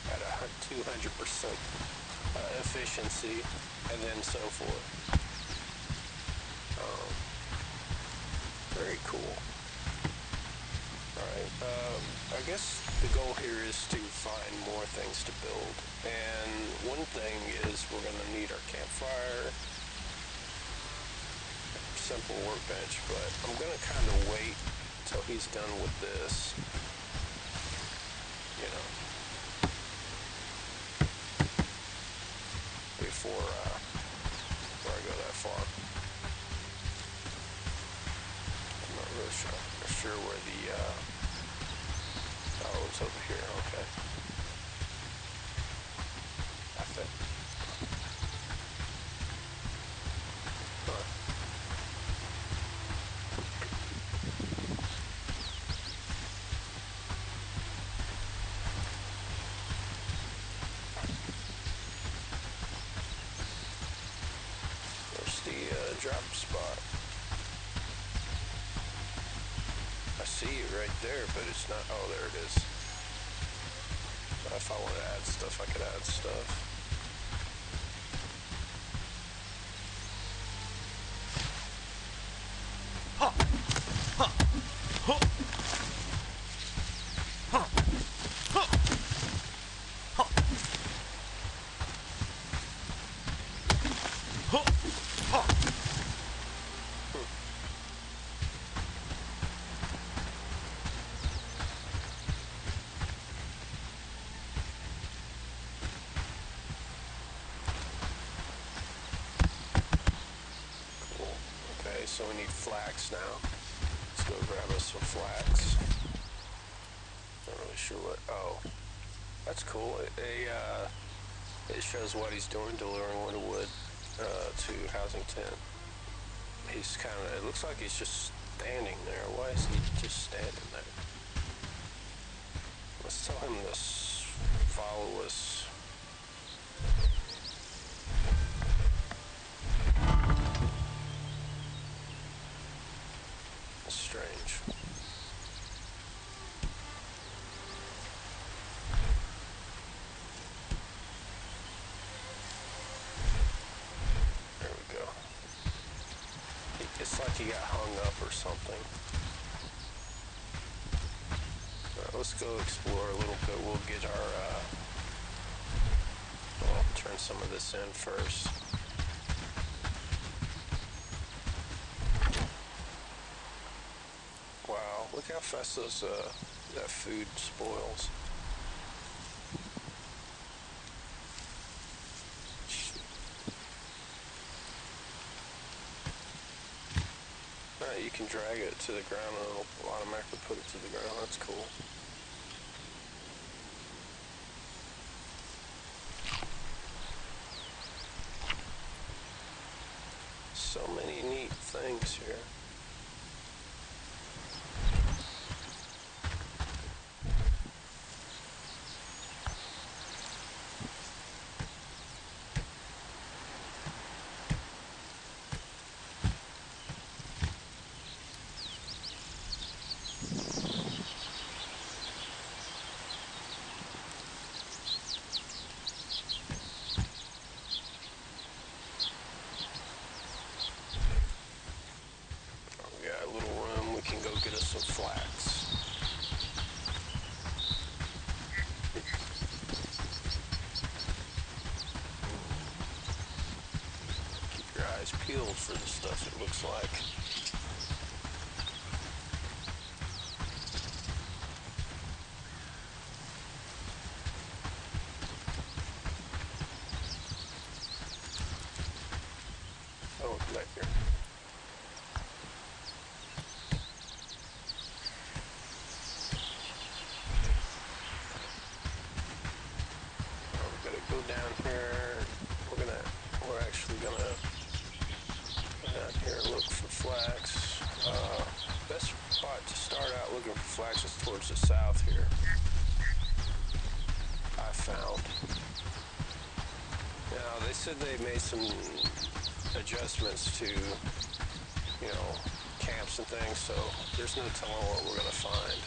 at 200% efficiency, and then so forth. Very cool. Alright, I guess the goal here is to find more things to build. And one thing is we're going to need our campfire, simple workbench, but I'm going to kind of wait till he's done with this, you know, before I go that far. I'm not really sure where the, oh, it's over here, okay. I think. Huh. There's the drop spot. I see it right there, but it's not. Oh, there it is. If I want to add stuff, I could add stuff. Cool. we need flax now. Let's go grab us some flax. Not really sure what. Oh, that's cool. It shows what he's doing, delivering wood to housing tent. He's kind of. It looks like he's just standing there. Why is he just standing there? Let's tell him to follow us. That's strange. There we go. It's like he got hung up or something. Let's go explore a little bit. We'll get our, well, turn some of this in first. Wow, look how fast those, that food spoils. Alright, you can drag it to the ground and it'll automatically put it to the ground. That's cool. So many neat things here. Some flax. Keep your eyes peeled for the stuff it looks like. Oh, back here. Go down here. We're actually gonna go down here and look for flax. Best spot to start out looking for flax is towards the south here. I found. Now they said they made some adjustments to, you know, camps and things, so there's no telling what we're gonna find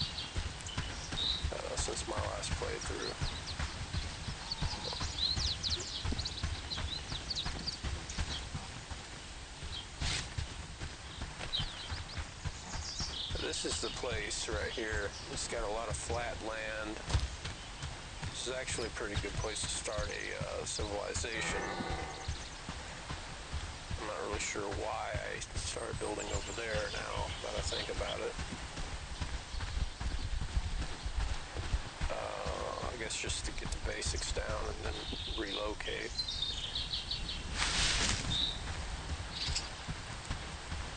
since my last playthrough. This is the place right here. It's got a lot of flat land. This is actually a pretty good place to start a civilization. I'm not really sure why I started building over there now that I think about it. I guess just to get the basics down and then relocate.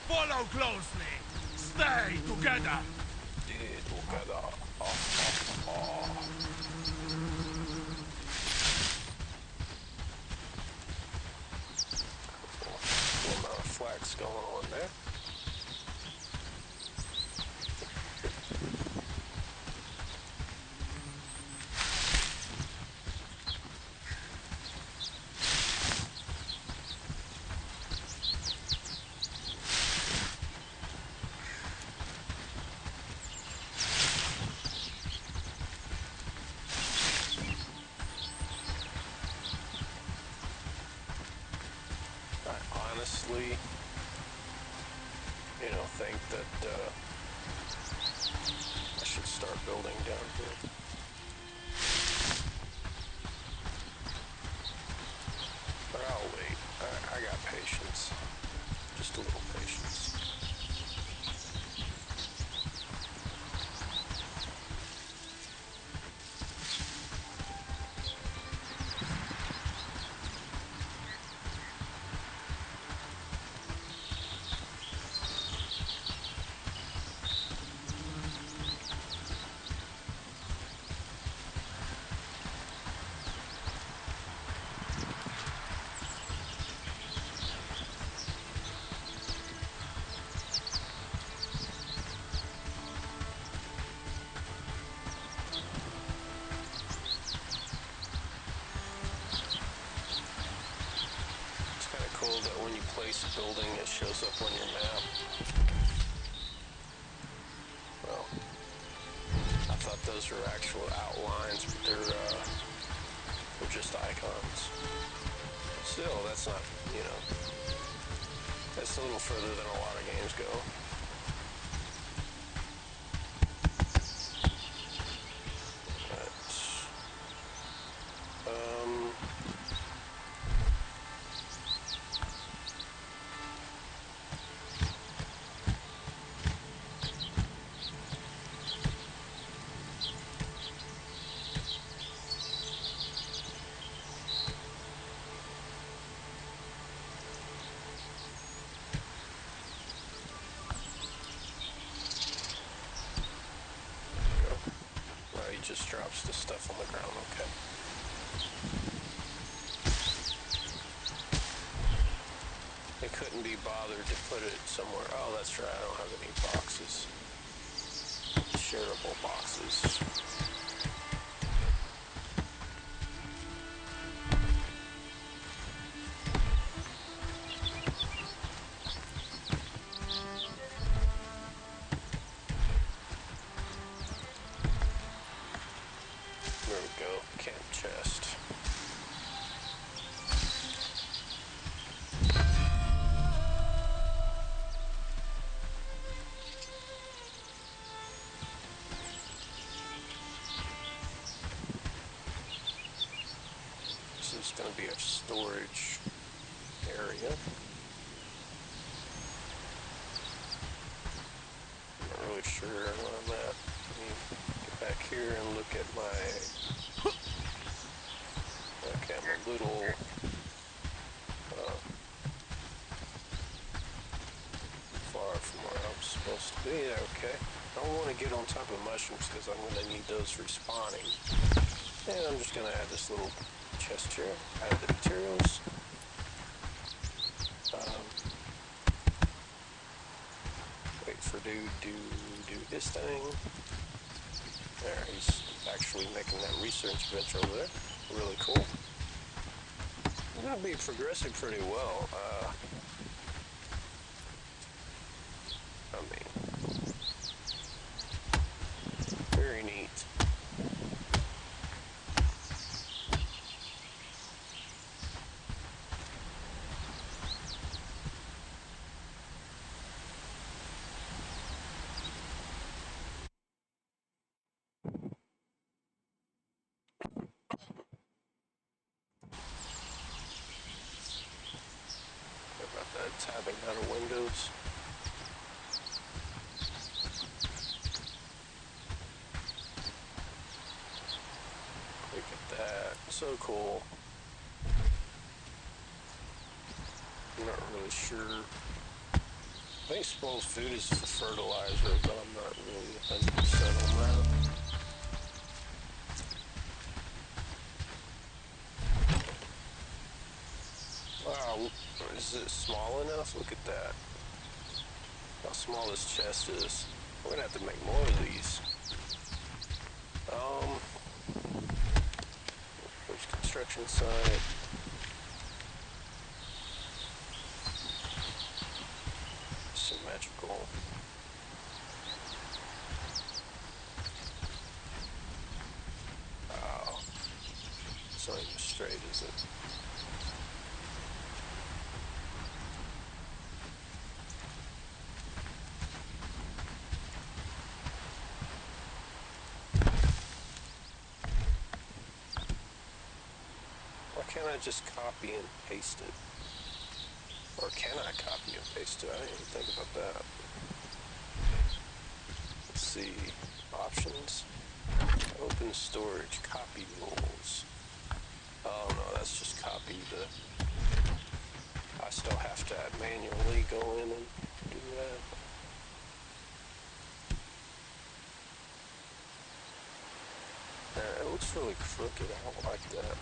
Follow closely. Stay together. Stay together. Cool amount of flax going on there. Honestly, base building, it shows up on your map. Well, I thought those were actual outlines, but they're just icons. Still, that's not, you know, that's a little further than a lot of games go. He just drops the stuff on the ground, okay. They couldn't be bothered to put it somewhere. Oh, that's right, I don't have any boxes. Shareable boxes. There we go, camp chest. This is going to be a storage area. I'm not really sure where I'm at. Let me get back here and look at my... Okay, I'm a little far from where I'm supposed to be. Okay. I don't want to get on top of mushrooms because I'm going to need those respawning. And I'm just going to add this little chest here. Add the materials. Wait for dude to do his thing. There, he's actually making that research bench over there. Really cool. I'm going to be progressing pretty well. I mean, very neat. About that tabbing out of windows. Look at that. So cool. I'm not really sure. I think spoiled food is for fertilizer, but I'm not really 100% on that. Wow, is it small enough? Look at that. How small this chest is. We're gonna have to make more of these. There's construction site. Symmetrical. Wow. It's not even straight, is it? Why can't I just copy and paste it? Or can I copy and paste it? I didn't even think about that. Let's see. Options. Open storage. Copy rules. Oh no, that's just copy the... I still have to manually go in and do that. It looks really crooked. I don't like that.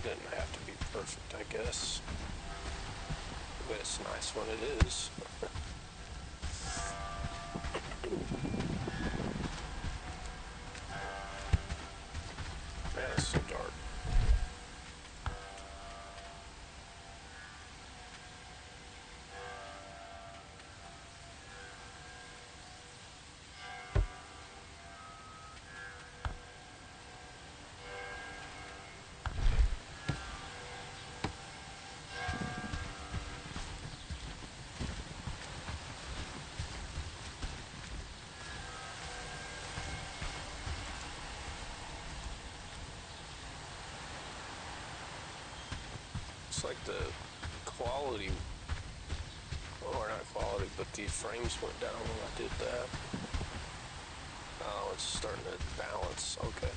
Doesn't have to be perfect. guess. But it's nice when it is. Man, it's so dark. It's like the quality, or not quality, but the frames went down when I did that. Oh, it's starting to balance. Okay.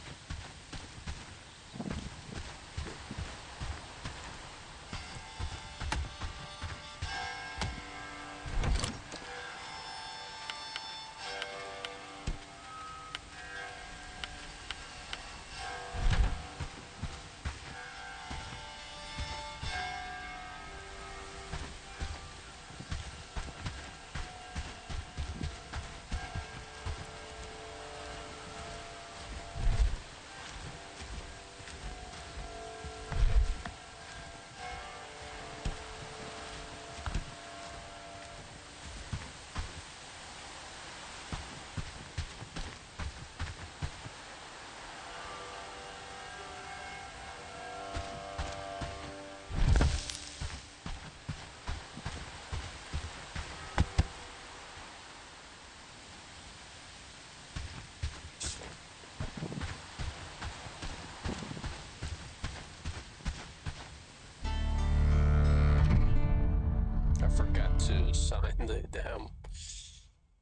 I forgot to assign the damn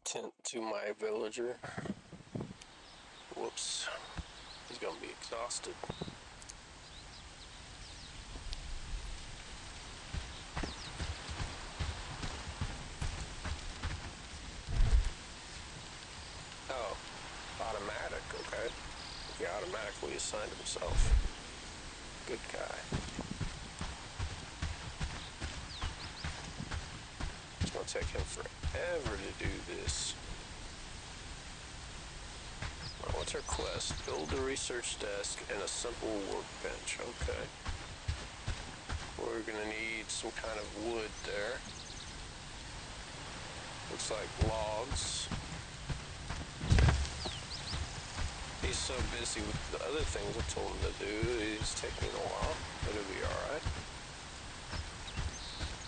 tent to my villager. Whoops. He's gonna be exhausted. Oh, automatic, okay. He automatically assigned himself. Good guy. It's gonna take him forever to do this. Well, what's our quest? Build a research desk and a simple workbench. Okay. We're gonna need some kind of wood there. Looks like logs. He's so busy with the other things I told him to do, he's taking a while, but it'll be alright.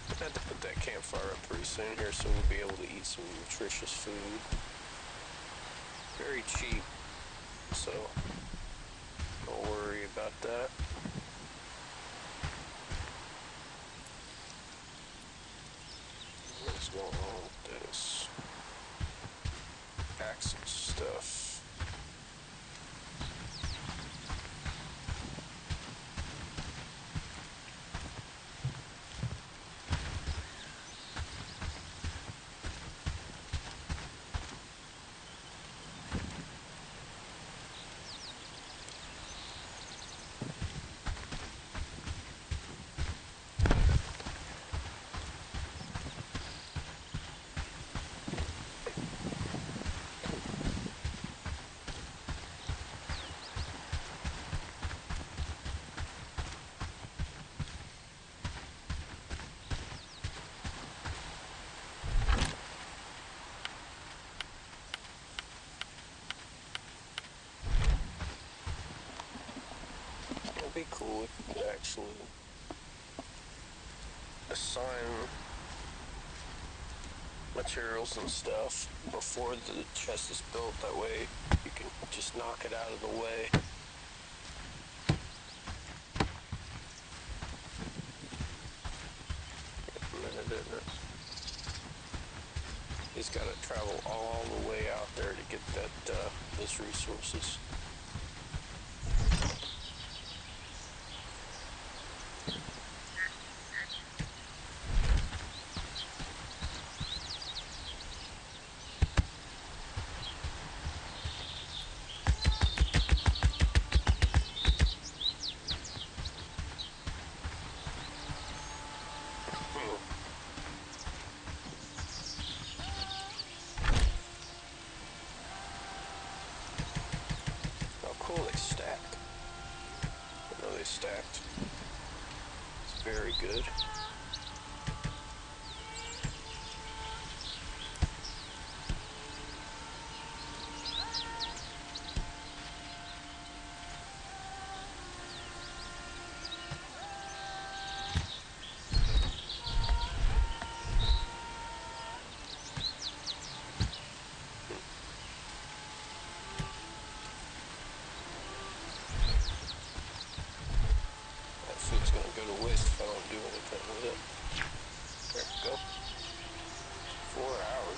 I have to put that campfire up pretty soon here so we'll be able to eat some nutritious food. Very cheap, so don't worry about that. What's going on with this? Pack some stuff. It'd be cool if you could actually assign materials and stuff before the chest is built. That way you can just knock it out of the way. A minute, isn't it? He's got to travel all the way out there to get that those resources.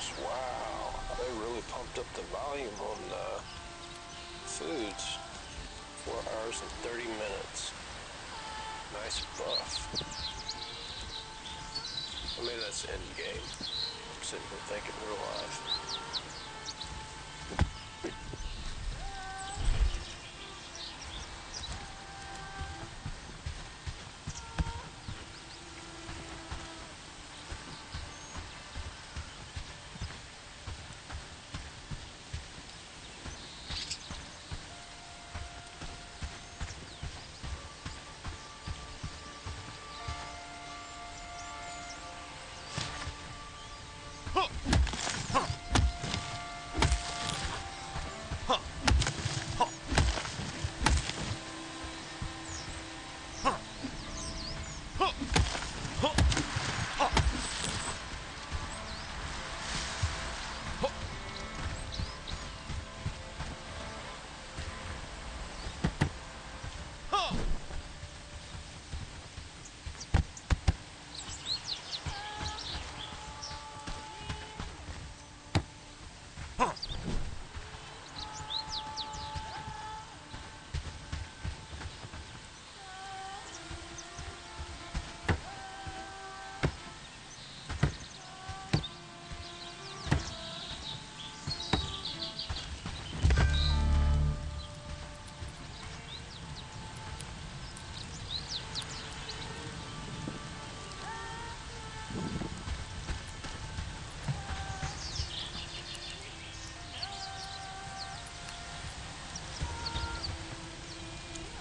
folks. Wow. They really pumped up the volume on the foods. 4 hours and 30 minutes. Nice buff. Or maybe that's end game. I'm sitting here thinking real life.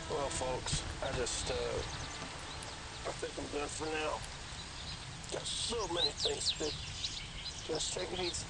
Well, folks, I think I'm done for now. Got so many things to do. Just take it easy.